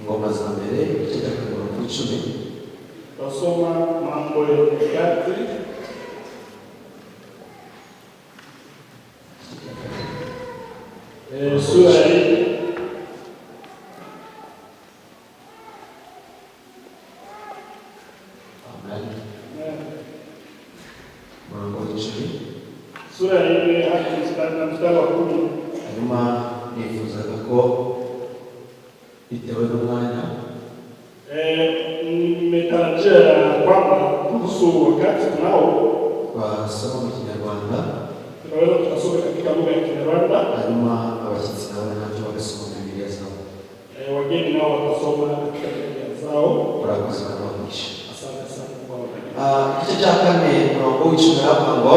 ingoma za mbere igice cya 10. Tasoma Mambo ya Nyakati sura ya 4. Sura ya 4 hadi mstari wa 10. Hanyuma nifuzaga ko bitewe n'umwanya nimetarajia kwamba kuhusu wakati tunao twasoma mu Kinyarwanda, tunaweza tukasoma katika lugha ya Kinyarwanda, hanyuma abashyitsi nabo nacyo bagasoma Biblia zabo, wageni nao watasoma katika Biblia zao. urakoze n'abagisha. Asante sana kwa wakati. Igice cya 4 murongo w'icumi aravuga ngo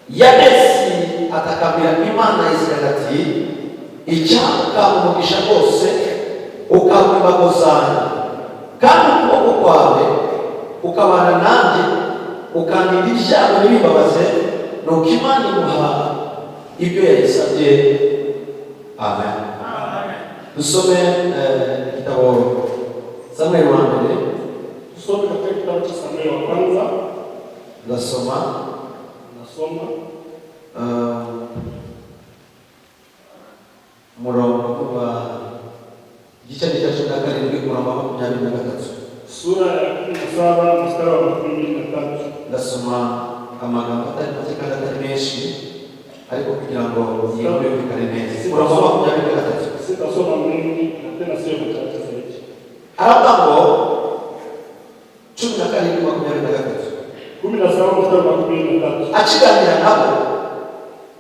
Yabesi atakambira Imana ya Isirayeli ati, icyaka umugisha rwose ukamwibagozanya, kandi ukuboko kwawe ukabana nanjye ukandinda ibyago n'ibibabaze, nuko Imana imuha ibyo yayisabye. Amen. Dusome igitabo Samuel wa mbere. Tusome katika kitabu cha Samuel wa kwanza. Nasoma murongo wa igice cya 17 murongo wa 23. Sura ya 17 mstari wa 23. Ndasoma amagambo atari make kandi atari menshi, ariko kugira ngo yumvikane neza. Murongo wa 23. Sitasoma mengi na tena sio machache zaidi. Aravuga ngo 17:23 akiganira nabo,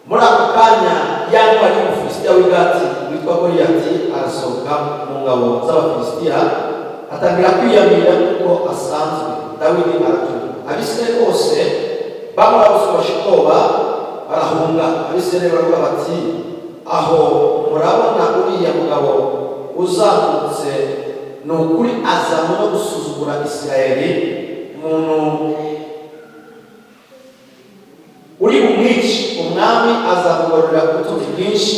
muri ako kanya yangwa y'Umufilisitiya w'Igati witwa Goliyati arasohoka mu ngabo z'Abafilisitiya, atangira kwiyamira kuko asanzwe. Dawidi aratuka, Abisirayeli bose bamurabuze bashikoba barahunga. Abisirayeli baravuga bati, aho murabona uriya mugabo uzamutse, ni ukuri azamwe no gusuzugura Isirayeli, umuntu uri bumwice, umwami azamugororera ubutunzi bwinshi,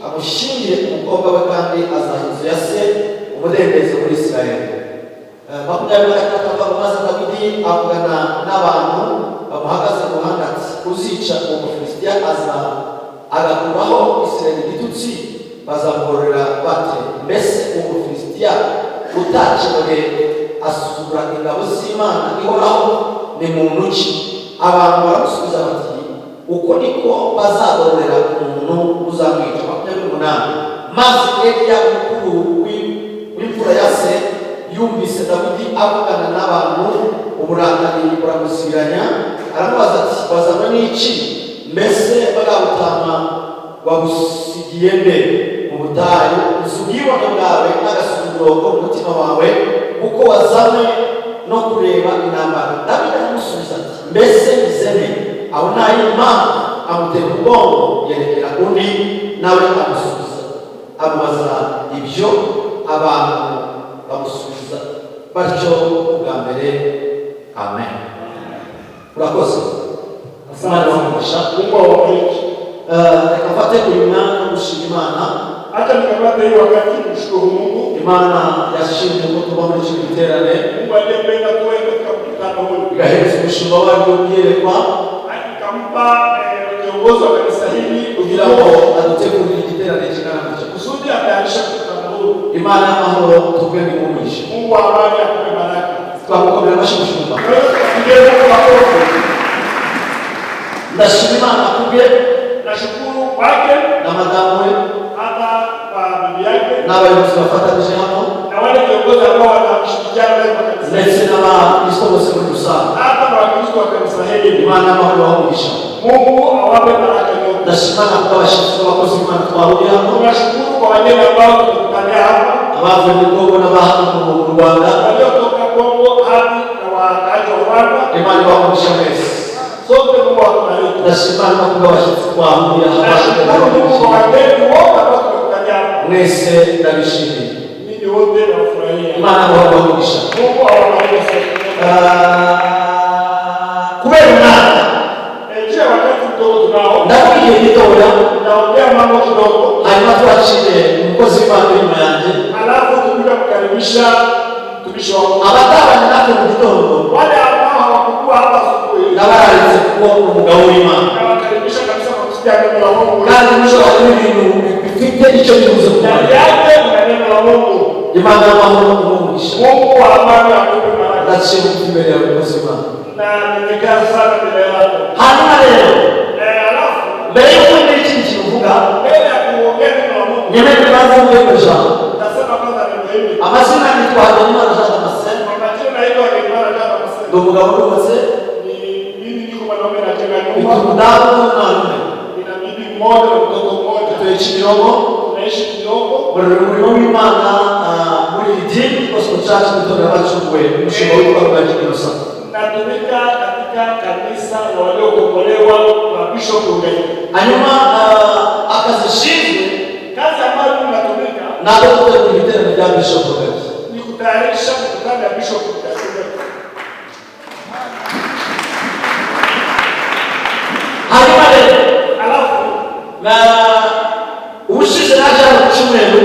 amushingire umukobwa we, kandi azaha inzu ya se umudendezo muri Isirayeli. 23 maze Dawidi avugana n'abantu bamuhagaze mu ruhande ati, uzica uwo Mufilisitiya agakuraho Isirayeli igitutsi, bazamugororera bate? Mbese uwo Mufilisitiya utakiwe asuzugura ingabo z'Imana ihoraho ni muntu ki? Abantu baramusubiza bati, uko niko bazagororera umuntu uzamwica. 28. Maze Eliya umukuru w'imfura ya se yumvise Dawidi avugana n'abantu, uburakari buramusubiranya, aramubaza ati, bazanywe n'iki? Mbese bagabutama wabusigiye nde mu butayu? Nzi ubwibone bwawe n'agasuzuguro ko mu mutima wawe, kuko wazanywe no kureba intambara. Dawidi aramusubiza ati, mbese bizene? Aho nta impamvu amutera umugongo yerekera undi, nawe amusubiza amubaza ibyo. Abantu bamusubiza batyo ubwa mbere. Amen. Urakoze. Asante wamugisha. Reka mfate uyu mwanya gushima Imana. Hata nikapata hiyo wakati kushukuru Mungu. Imana yashimye ko tuba muri iki giterane. Mungu aliyependa tuwe katika mkutano huu. Igaheza umushinga wayo uyerekwa, akampa kiongozi wa kanisa hili kugira ngo adutegurire igiterane kingana cyo kusudi atayarisha mkutano huu. Imana y'amahoro tugwe n'umugisha. Mungu wa amani akupe baraka. Twamukomera amashimwe. Tugeze kwa makofi. Ndashima Imana kubwe, nashukuru kwake na madamu we, hata kwa bibi yake, n'abayobozi bafatanyije hano, na wale viongozi ambao wanamshirikiana naye kwa kanisa, ndetse n'abakristo bose muri rusange, hata kwa Wakristo wa kanisa hili. Imana y'amahoro wamugisha. Mungu awape baraka yote. Ndashima Imana kwa abashyitsi b'abakozi Imana twahuriye hano. Tunashukuru kwa wageni ambao tumekutania hapa, abavuye mu Kongo n'abahano mu Rwanda, waliotoka Kongo hadi na wakaaji wa Rwanda. Imana ibamugisha mwese. Sote Mungu akubariki. Ndashima Imana kwa abashyitsi twahuriye hano. Mungu kwa wageni wote ambao tumekutania hapa. Mwese ndabishimiye. Ninyi wote nawafurahia. Imana ibamugisha. Mungu awabariki. Kubera Imana wakati mdogo tunao, ndakwiye gitoya, naongea mambo kidogo, hanyuma twakire umukozi w'Imana uri inyuma yanjye, alafu kumkaribisha mtumishi wa Mungu. abatabanye natwe mu gitondo Wale ambao hawakuwa hapa asubuhi n'abararetse kuko umugabo w'Imana nawakaribisha kabisa kwa kusikia neno la Mungu. kandi mushobora ibintu bifite icyo bivuze ku Ndani yake kuna neno la Mungu. Imana y'amahoro n'umugisha Mungu wa amani akupe baraka. ndaciye mu imbere yawe ubuzima Na nimekaa sana mbele yako. hanyuma rero Alafu mbere yo kumenya ikindi kintu uvuga mbele ya kuongea neno la Mungu nyemeye kubanza mvuge ku ijambo nasema kwanza neno hili. amazina yitwa Habyarimana Jean Damascene Kwa majina naitwa Habyarimana Jean ndi Damascene. umugabo wubatse Mimi niko mwanaume na tena mfite nyumba. umudamu n'umwana umwe Nina bibi mmoja na mtoto mmoja. tuye Kimironko Tunaishi kidogo. murere umurimo w'Imana muri idini gospel church mwitorero bacunguwe umushinga w'ibikorwa bwa Kimironko Natumika katika kanisa la waliokombolewa wa Bishop Rugagi. hanyuma akazi shinzwe Kazi ambayo natumika ntabwo gutegura ibiterane bya Bishop Rugagi ni kutayarisha mkutano ya Bishop Rugagi. hanyuma rero Alafu ubushize naje hano ku cyumweru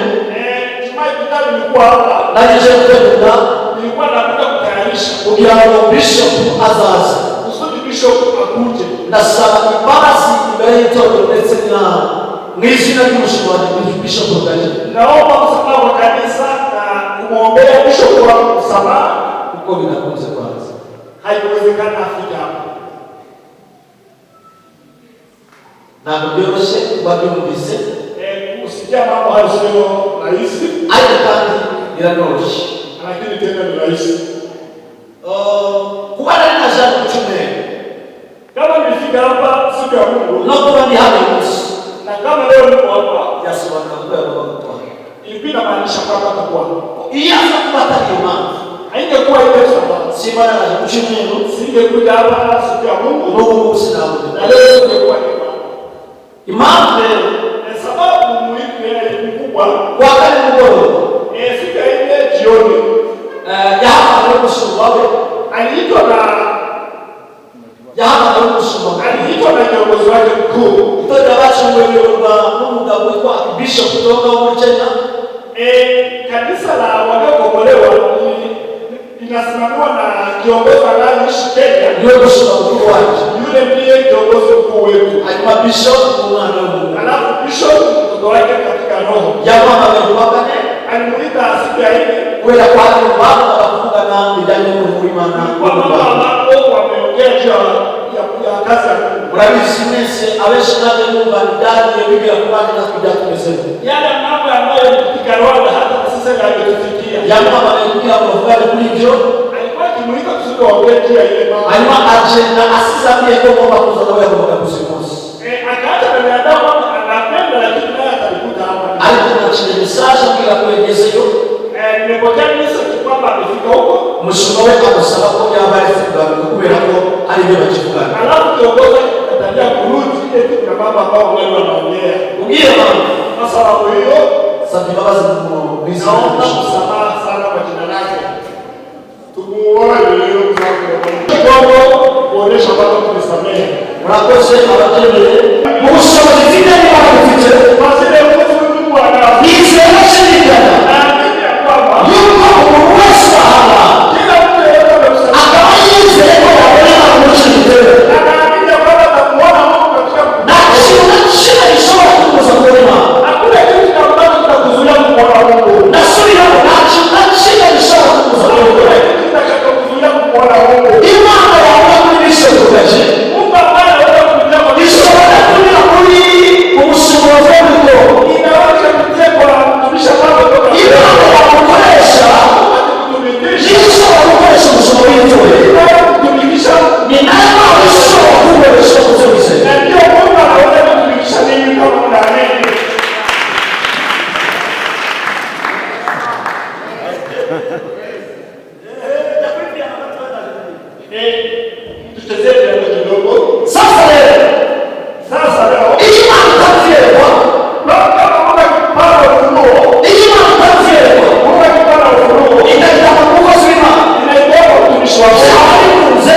Jumaa mkutano nilikuwa hapa. naje gutegura Nilikuwa nakuja kutayarisha kugira ngo Bishop azaze kusudi Bishop akuje. ndasaba imbabazi imbere y'itorero ndetse mu izina ry'umushinga wa Bishop Rugagi Naomba msamaha kwa kanisa na kumwombea Bishop wa msamaha. kuko binakunze kwanza Haiwezekana afike hapa. ntabwo byoroshye kuba byumvise Kusikia mambo hayo sio rahisi, ariko kandi biranoroshye lakini tena ni rahisi. kuba nari naje hano ku cyumweru Kama nilifika hapa siku ya Mungu no kuba ndi hano uyu munsi na kama leo niko hapa, byasobanura ko yagomba gutwara ilikuwa inamaanisha kwamba atakuwa. iyo aza kuba atari iyo mpamvu Haingekuwa ile sababu. simba naje ku cyumweru Singekuja hapa siku ya Mungu n'ubu ngubu sinabona na leo singekuwa hapa. impamvu rero Sababu muhimu ni kubwa. kuwa kane mugoroba Siku ya ile jioni yahamagaye umushumba we yahamagaye umushumba we aliitwa na kiongozi wake mkuu. itorero bacungurirwa n'umugabo witwa Bishop Tonga wo muri Kenya Kanisa la waliokombolewa linasimamiwa na kiongozi anayeishi Kenya. niwe mushumba mukuru wacu Yule ndiye kiongozi mkuu wetu. hanyuma Bishop umwana w'umuntu Alafu Bishop mtoto wake katika roho yamuhamagaye kuwa kane alimuita siku ya ile kubera ko hari abantu baravugana bijyanye n'umurimo w'Imana kwa mambo ambapo wameongea juu ya kazi ya Mungu. murabizi mwese abenshi namwe mwumva ibyagiye bigera ku bandi natwe byatugezeho Yale mambo ambayo katika Rwanda hata sasa yametufikia. yamuhamagaye kugira ngo bavugane kuri ibyo Alikuwa akimuita kusudi waongee juu ya ile mambo. hanyuma agenda asize abwiye ko ngomba kuza nawe yagombaga kuza uyu munsi Akaacha na binadamu anapenda, lakini naye atalikuta hapa. ariko nakiriye mesaje ambwira ko yagezeyo Nimepokea message kwamba amefika huko. umushumba we amusaba ko yaba aretse kugaruka kubera ko hari ibyo bakivugana Alafu kiongozi akatalia kurudi eti kuna mambo ambayo wao wanaongea. ubwire mama Kwa sababu hiyo sasa imbabazi mu bwiza naomba msamaha sana kwa jina lake. Tumuone leo mzako. Kwa kuonesha kwamba tumesamehe. murakoze abatemere mu bushobozi bw'ibyo niba bufite Kwa zile Mungu anawaambia nizera shirikana yuko umuntu wese ahaba kila mtu yeyote amemsamehe. akaba yizeye ko yaboneka kurusha igitero Anaamini kwamba atamuona Mungu katika nta kintu na kimwe gishobora kumubuza kubona Imana hakuna kitu ambacho kitakuzuia kumwona Mungu. ndasubiramo nta kintu na kimwe gishobora kumubuza kubona Hakuna kitu kitakachokuzuia kumwona Mungu. Imana yawe muri Bishop Rugagi Mungu ambaye anaweza kupitia kwa ishobora kunyura kuri umushinga wa Ferwafa inaweza kupitia kwa mtumishi ambaye kutoka Imana yamukoresha kutumikisha niyo ishobora gukoresha umushinga w'itorero kutumikisha ni nayo mpamvu ishobora kugukoresha kuzo wizeye na ndio Mungu anaweza kutumikisha nini kama unaamini. Tuchezee kidogo kidogo. sasa rero Sasa leo iyo Imana itabyerwa kama Mungu akipata ufunuo, iyo Imana itabyerwa Mungu akipata ufunuo ikagira ku mukozi w'Imana inaibeba utumishi wake. ababikunze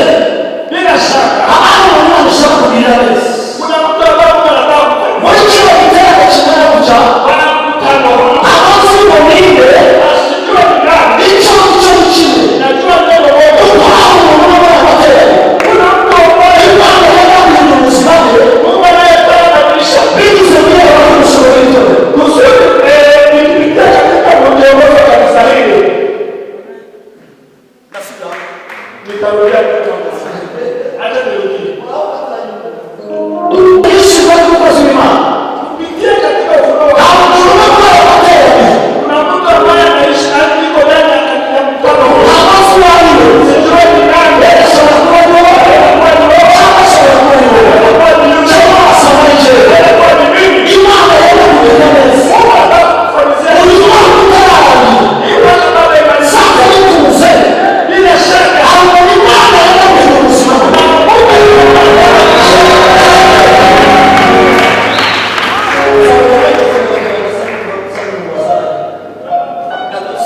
Bila shaka abandi umuntu ushobora kubwira wese kuna mtu ambaye Mungu anataka kumfanyia muri kino giterane kimwe no guca mkutano huu. amazi y'umurinde Asijue ni nani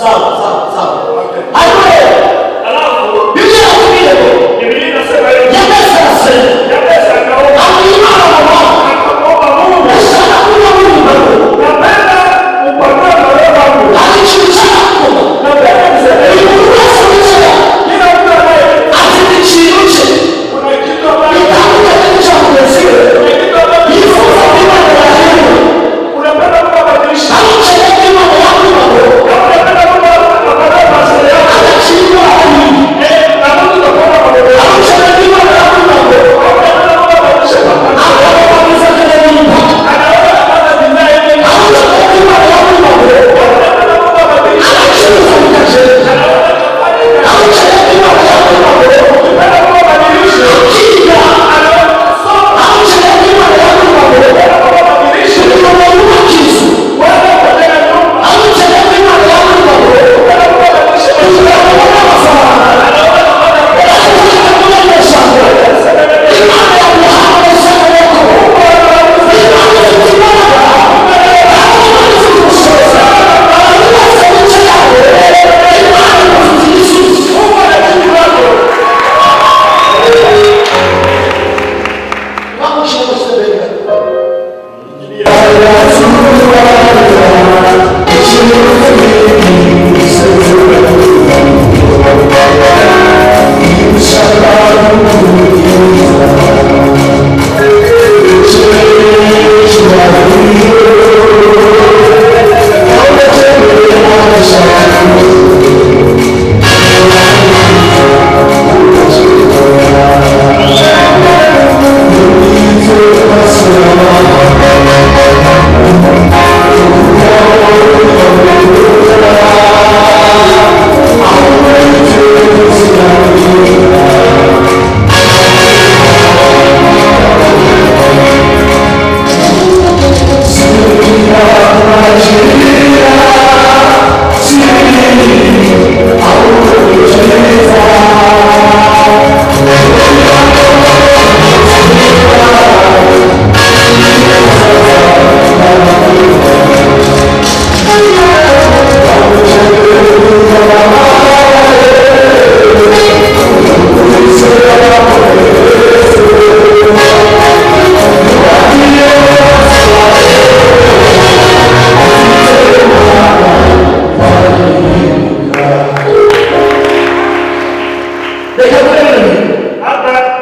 Sawa, sawa, sawa. Okay. Hayo. Alafu Biblia inatuambia Biblia inasema hivi. Yabesi anasema. Yabesi akaomba. Aliimara Akaomba Mungu. sana kuna Mungu. Napenda upanue moyo wangu. Alichukia Mungu. Napenda niseme hivi. Kila mtu anaye Atinichiruche. kuna kitu ambacho Itakuja kitu cha kuwezia. kuna kitu ambacho Yifuza bima ya Mungu. unapenda Mungu abadilishe. Alicheka bima ya Mungu. Kama unapenda Mungu abadilishe maisha yako. Atachukua hali. Na Mungu atakuona mambo yako. Alicheka bima ya Mungu. Kama unapenda Mungu abadilishe maisha yako. Anaweza kile nyumba. Anaweza kupata bidhaa yenye Alicheka bima ya Mungu. kama unapenda Mungu abadilishe Anachukua mkaje. anaweza kufanya Alicheka bima ya Mungu. unapenda Mungu abadilishe Kinga. anaweza kusoma Alicheka bima ya Mungu. unapenda Mungu abadilishe Tunamuua kisu. wewe unajenga nyumba Alicheka bima ya Mungu. unapenda Mungu abadilishe maisha yako. Tunamuua mafaa. Anaweza kupata Alicheka bima ya shamba. Imani ya Bwana ni shamba yako. Imani ya Bwana.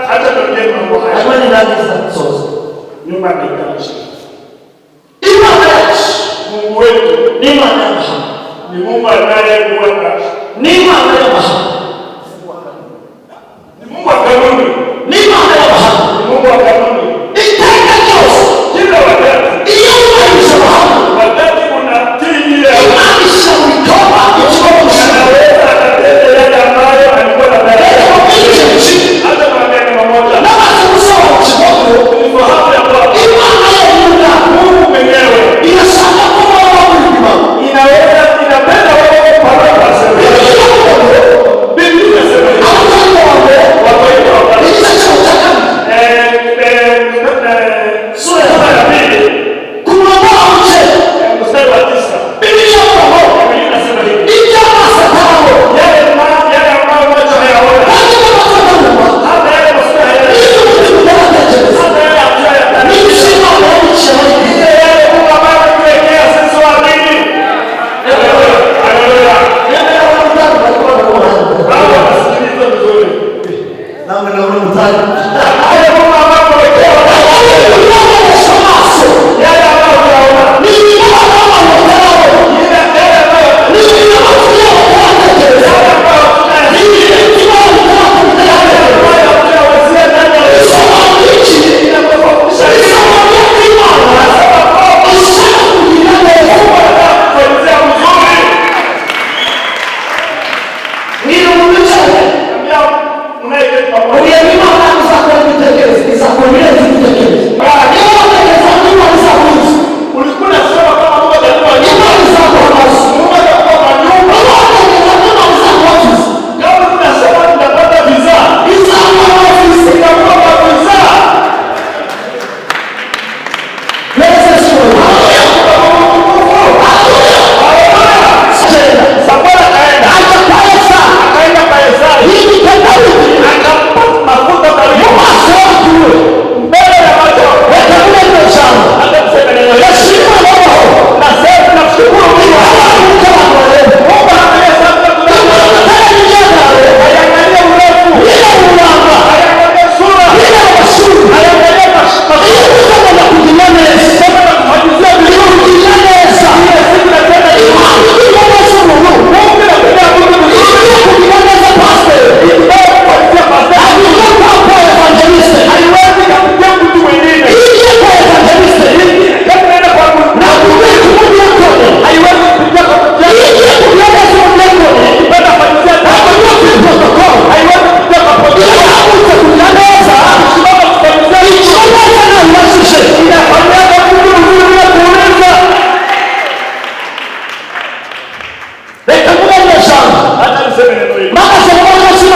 hata tuongee mambo haya. Imani ndani za source. Nyumba inaishi. Imani Mungu wetu ni maana ni Mungu anayekuwa ni maana ya bahari. ni Mungu wa kanuni. Ni maana ya bahari. Ni Mungu wa kanuni. Itaka chose. Kila wakati. Iyo maisha bahari. Wakati kuna tini ya Imani shawitoa ikiwa anaweza akatenda yale ambayo alikuwa anataka. Hata maneno mamoja. na basi kusoma kidogo Ulifahamu ya kwamba imani ya Mungu Mungu mwenyewe inasema kwa Mungu inaweza inapenda wewe kupata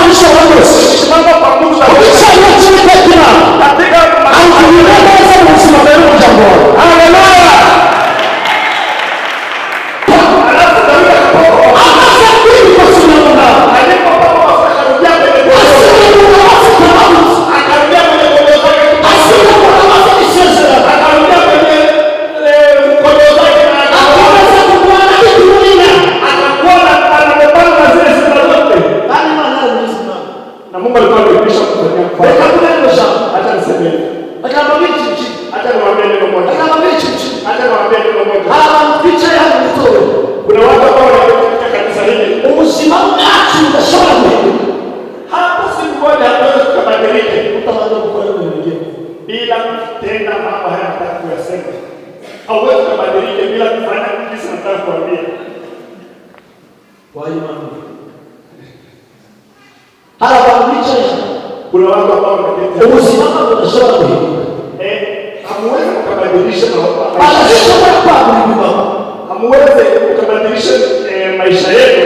kushobora byose. Simama kwa nguvu za Ukicaye cy'Imana katika awugirira neza mu buzima bwawe n'umuryango wawe. haleluya. Alafu Daudi Amaze kwikosa umuntu alipopata mafuta akarudia kwenye kondoo. asigaye afite amavuta. Akarudia kwenye kondoo zake. Asigaye afite isezerano. Akarudia kwenye kondoo zake na Akomeza kurwana n'ikimurina. akakuwa anapambana na zile sifa zote. Kandi Imana yarabizima. Na Mungu alikuwa amekwisha kufanyia mfano. Reka tuve neno jambo. Acha niseme. Reka mbabwire ikintu kimwe. Acha niwaambie neno moja. Reka mbabwire ikintu kimwe. Acha niwaambie neno moja. Hari abantu twicaye hano mu itorero. Kuna watu ambao wanatoka katika kanisa hili. Ubuzima bwacu budashobora guhinduka Hapa siku moja hatuwezi tukabadilike utabanza gukora ibintu bigiye. bila kutenda mambo haya nataka kuyasema. Hauwezi kubadilike bila kufanya jinsi nataka kuambia. Kwa imani. Hari abantu bicaye hano. Kuna watu ambao wameketi. Ubuzima bwabo budashobora guhinduka. Hamuwezi kukabadilisha Badashobora kwagura imibabo. hamuwezi kukabadilisha maisha yetu.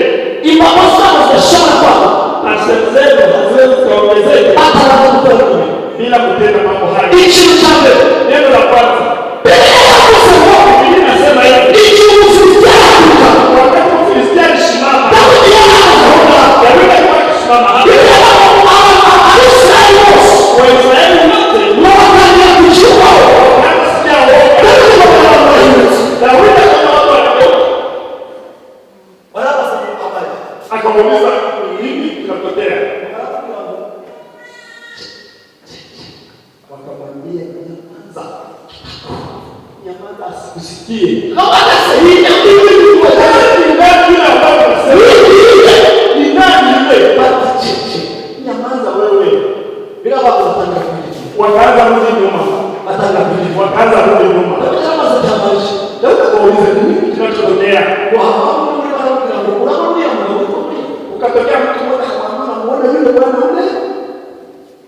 Imbago zabo zidashobora kwagura. Asili zetu haziwezi kuongezeka Atabanza gukora ibintu. bila kutenda mambo haya. Ikintu cya mbere. Neno la kwanza, Biblia yavuze ngo Biblia inasema hivi. igihe Umufilisitiya yahaguruka. Wakati Mfilistia alisimama, Dawidi yarahaguruka. Daudi alikuwa akisimama hapa. Biblia yavuga ngo Abisirayeli bose Waisraeli wote batangira kucyubaho. wakasikia woga. Dawidi bakaba barahindutse. Daudi akaona watu wanatoka. Barabaza abari. Akamuuliza, nini kinatokea? Wakamwambia, nyamaza asikusikie. Kabaga se hirya y'ibindi bibazo. Ni nani yule ambaye unasema? Ni nani yule? Batichichi. Nyamaza wewe. Bila watu watangira kujibu. Wakaanza rudi nyuma. Watangira kujibu. Wakaanza rudi nyuma. Kama za tamasha. Daudi akauliza, nini kinachotokea? Wahamu muri barabwira ngo urabona mugabo ukomeye. Ukatokea mtu mmoja akamwambia, unamuona yule bwana ule?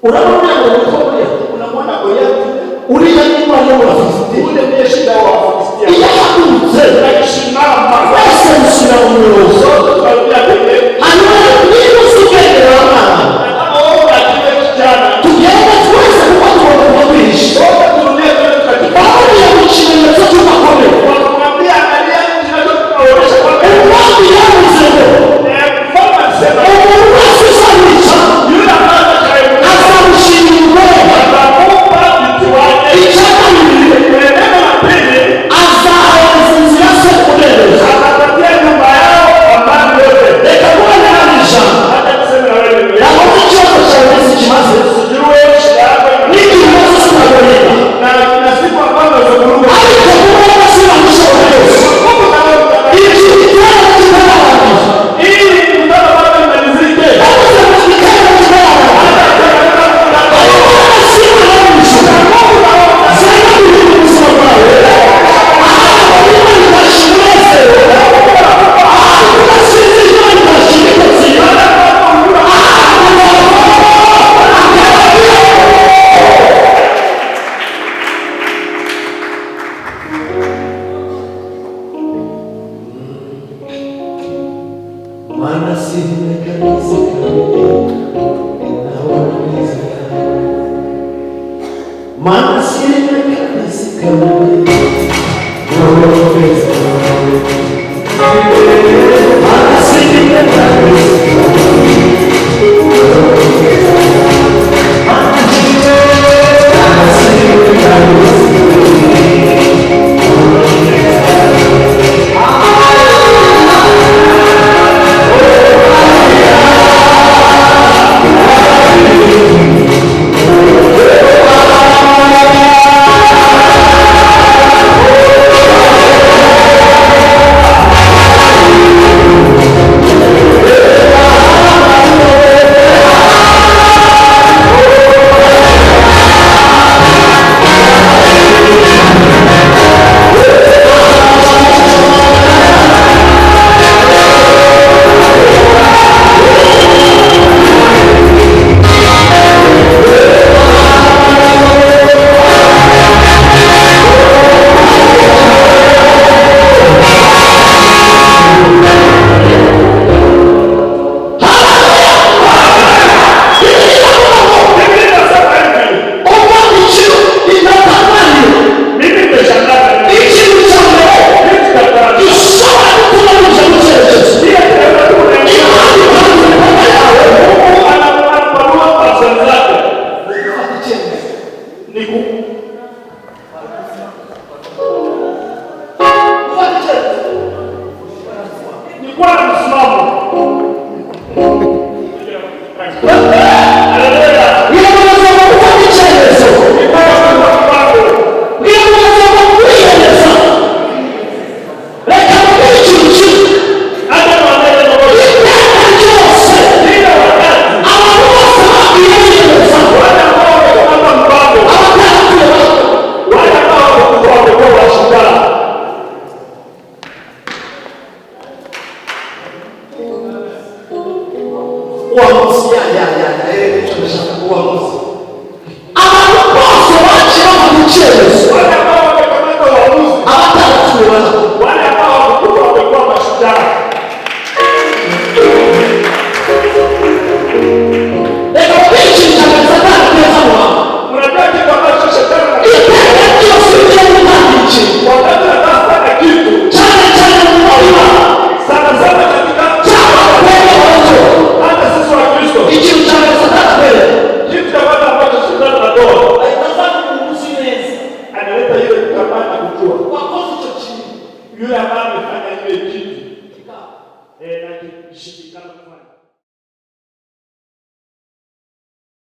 Urabona mugabo ukomeye. Unamwona Goliathi? Uriya ni mwana w'Abafilisti. Ule ndiye shida wa Wafilisti. Iyo yahagurutse Akisimama wese mushyira mu muyobozi. sote tunarudia kwenye Hanyuma niba uzi ubwenge bw'Imana anapoona kile kijana tugende twese kuko tugomba kuba twihishe. sote turudie kwenye katika Bawuriya mu kimenyetso cy'umakomeye. wakamwambia angalia kinachotuonyesha kwamba Umwami yavuze ngo mfalme alisema umuntu wese uzamwica yule ambaye atakayemuua azamushinga ubwenge. atamupa mti wake. Icya kabiri Neno la pili, azahereza inzira se umudendezo. atapatia nyumba yao amani yote. Reka kuba ntabija Hata tuseme na wewe ndugu yangu, yakoze ikibazo cyawe nzi kimaze sijui shida yako n'ikibazo sinagoreka na kuna siku ambazo zinavuruga. ariko kuba yarashyira mu ishobora ryose Mungu na wewe iki giterane kitararangiza ili mtano bado imalizike. yavuze ngo igiterane kitararangiza ariko yarashyira mu ishobora zenda guhindura ubuzima bwawe ahantu Imana itasha umunezero ahantu udasize Imana itasha ibitotsi Mana simekanizika Mana simekanizika Mana uwamuzi icyo ndashaka uwamuzi abantu bose bakira mu cyerezo wale ambao wamekamata uamuzi, abatatuwe wale ambao wamekuwa mashujaa. reka kwica cyane Satani kweza mu bantu. Unajua kitu ambacho shetani iteka ryose ugiye gutanga ikintu wakati anafanya kitu cyane cyane mu murima sana sana katika cyangwa kweza wazo hata sisi wa Kristo, ikintu cyane Satani kweza kitu cha kwanza ambacho shetani anatoa aitazama kuhusu neza analeta ile kutamani kujua wakoze icyo kintu yule ambaye amefanya ile kitu na kishindikana